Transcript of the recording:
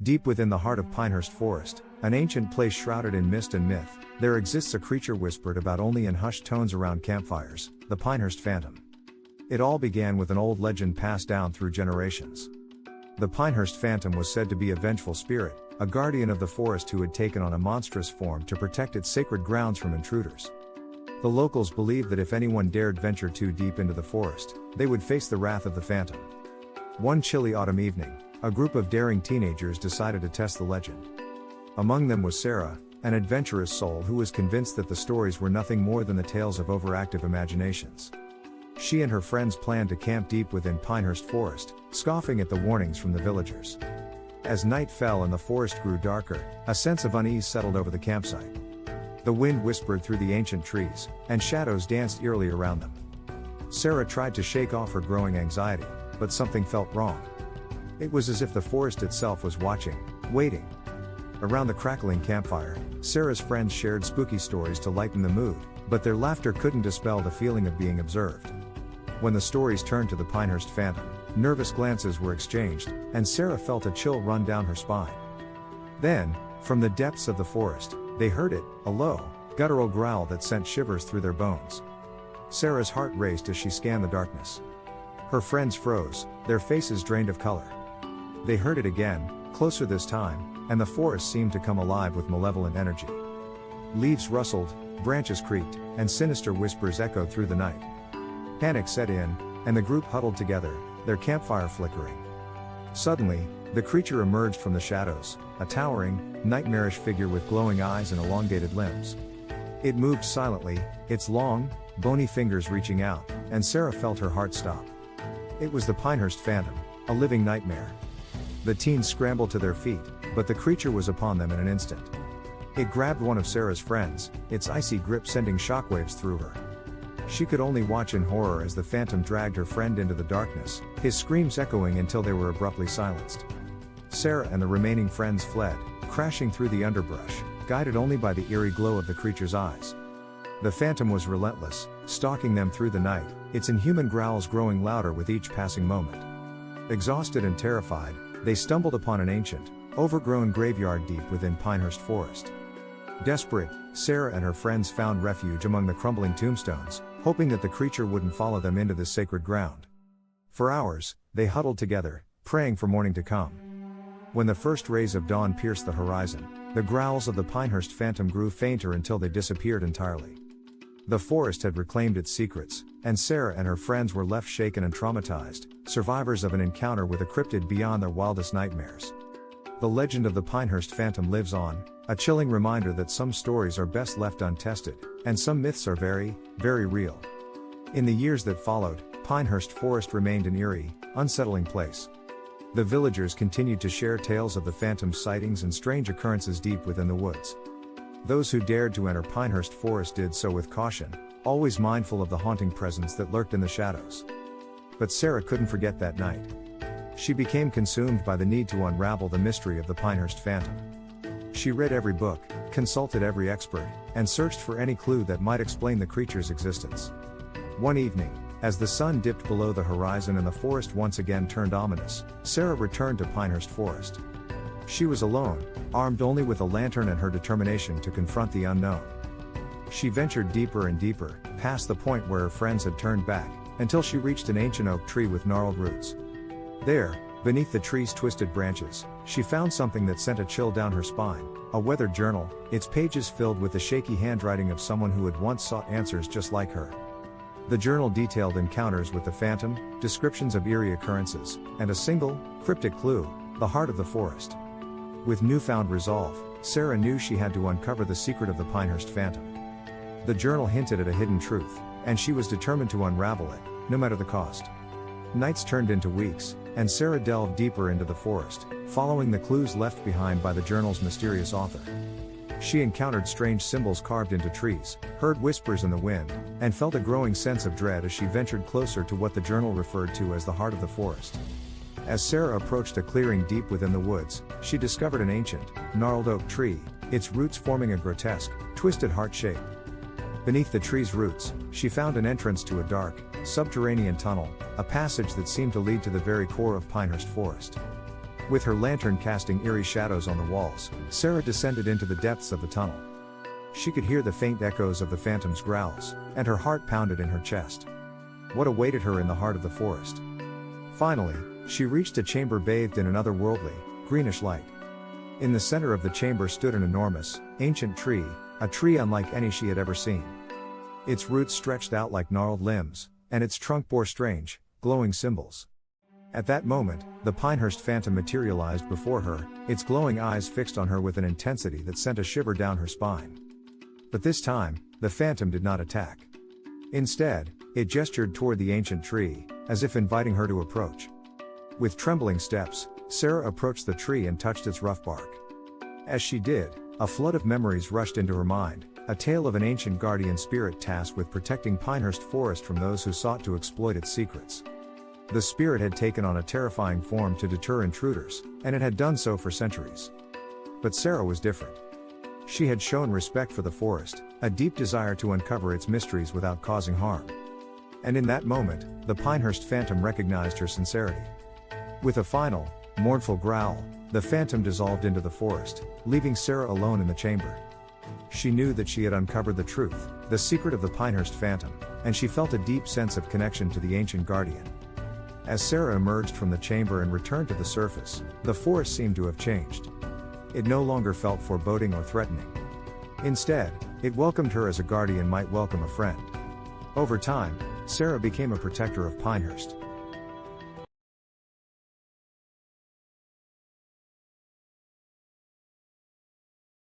Deep within the heart of Pinehurst Forest, an ancient place shrouded in mist and myth, there exists a creature whispered about only in hushed tones around campfires, the Pinehurst Phantom. It all began with an old legend passed down through generations. The Pinehurst Phantom was said to be a vengeful spirit, a guardian of the forest who had taken on a monstrous form to protect its sacred grounds from intruders. The locals believed that if anyone dared venture too deep into the forest, they would face the wrath of the Phantom. One chilly autumn evening, a group of daring teenagers decided to test the legend. Among them was Sarah, an adventurous soul who was convinced that the stories were nothing more than the tales of overactive imaginations. She and her friends planned to camp deep within Pinehurst Forest, scoffing at the warnings from the villagers. As night fell and the forest grew darker, a sense of unease settled over the campsite. The wind whispered through the ancient trees, and shadows danced eerily around them. Sarah tried to shake off her growing anxiety, but something felt wrong. It was as if the forest itself was watching, waiting. Around the crackling campfire, Sarah's friends shared spooky stories to lighten the mood, but their laughter couldn't dispel the feeling of being observed. When the stories turned to the Pinehurst Phantom, nervous glances were exchanged, and Sarah felt a chill run down her spine. Then, from the depths of the forest, they heard it, a low, guttural growl that sent shivers through their bones. Sarah's heart raced as she scanned the darkness. Her friends froze, their faces drained of color. They heard it again, closer this time, and the forest seemed to come alive with malevolent energy. Leaves rustled, branches creaked, and sinister whispers echoed through the night. Panic set in, and the group huddled together, their campfire flickering. Suddenly, the creature emerged from the shadows, a towering, nightmarish figure with glowing eyes and elongated limbs. It moved silently, its long, bony fingers reaching out, and Sarah felt her heart stop. It was the Pinehurst Phantom, a living nightmare. The teens scrambled to their feet, but the creature was upon them in an instant. It grabbed one of Sarah's friends, its icy grip sending shockwaves through her. She could only watch in horror as the Phantom dragged her friend into the darkness, his screams echoing until they were abruptly silenced. Sarah and the remaining friends fled, crashing through the underbrush, guided only by the eerie glow of the creature's eyes. The Phantom was relentless, stalking them through the night, its inhuman growls growing louder with each passing moment. Exhausted and terrified, they stumbled upon an ancient, overgrown graveyard deep within Pinehurst Forest. Desperate, Sarah and her friends found refuge among the crumbling tombstones, hoping that the creature wouldn't follow them into this sacred ground. For hours, they huddled together, praying for morning to come. When the first rays of dawn pierced the horizon, the growls of the Pinehurst Phantom grew fainter until they disappeared entirely. The forest had reclaimed its secrets, and Sarah and her friends were left shaken and traumatized, survivors of an encounter with a cryptid beyond their wildest nightmares. The legend of the Pinehurst Phantom lives on, a chilling reminder that some stories are best left untested, and some myths are very, very real. In the years that followed, Pinehurst Forest remained an eerie, unsettling place. The villagers continued to share tales of the Phantom's sightings and strange occurrences deep within the woods. Those who dared to enter Pinehurst Forest did so with caution, always mindful of the haunting presence that lurked in the shadows. But Sarah couldn't forget that night. She became consumed by the need to unravel the mystery of the Pinehurst Phantom. She read every book, consulted every expert, and searched for any clue that might explain the creature's existence. One evening, as the sun dipped below the horizon and the forest once again turned ominous, Sarah returned to Pinehurst Forest. She was alone, armed only with a lantern and her determination to confront the unknown. She ventured deeper and deeper, past the point where her friends had turned back, until she reached an ancient oak tree with gnarled roots. There, beneath the tree's twisted branches, she found something that sent a chill down her spine, a weathered journal, its pages filled with the shaky handwriting of someone who had once sought answers just like her. The journal detailed encounters with the Phantom, descriptions of eerie occurrences, and a single, cryptic clue, the heart of the forest. With newfound resolve, Sarah knew she had to uncover the secret of the Pinehurst Phantom. The journal hinted at a hidden truth, and she was determined to unravel it, no matter the cost. Nights turned into weeks, and Sarah delved deeper into the forest, following the clues left behind by the journal's mysterious author. She encountered strange symbols carved into trees, heard whispers in the wind, and felt a growing sense of dread as she ventured closer to what the journal referred to as the heart of the forest. As Sarah approached a clearing deep within the woods, she discovered an ancient, gnarled oak tree, its roots forming a grotesque, twisted heart shape. Beneath the tree's roots, she found an entrance to a dark, subterranean tunnel, a passage that seemed to lead to the very core of Pinehurst Forest. With her lantern casting eerie shadows on the walls, Sarah descended into the depths of the tunnel. She could hear the faint echoes of the phantom's growls, and her heart pounded in her chest. What awaited her in the heart of the forest? Finally, she reached a chamber bathed in an otherworldly, greenish light. In the center of the chamber stood an enormous, ancient tree, a tree unlike any she had ever seen. Its roots stretched out like gnarled limbs, and its trunk bore strange, glowing symbols. At that moment, the Pinehurst phantom materialized before her, its glowing eyes fixed on her with an intensity that sent a shiver down her spine. But this time, the phantom did not attack. Instead, it gestured toward the ancient tree, as if inviting her to approach. With trembling steps, Sarah approached the tree and touched its rough bark. As she did, a flood of memories rushed into her mind, a tale of an ancient guardian spirit tasked with protecting Pinehurst Forest from those who sought to exploit its secrets. The spirit had taken on a terrifying form to deter intruders, and it had done so for centuries. But Sarah was different. She had shown respect for the forest, a deep desire to uncover its mysteries without causing harm. And in that moment, the Pinehurst phantom recognized her sincerity. With a final, mournful growl, the phantom dissolved into the forest, leaving Sarah alone in the chamber. She knew that she had uncovered the truth, the secret of the Pinehurst phantom, and she felt a deep sense of connection to the ancient guardian. As Sarah emerged from the chamber and returned to the surface, the forest seemed to have changed. It no longer felt foreboding or threatening. Instead, it welcomed her as a guardian might welcome a friend. Over time, Sarah became a protector of Pinehurst.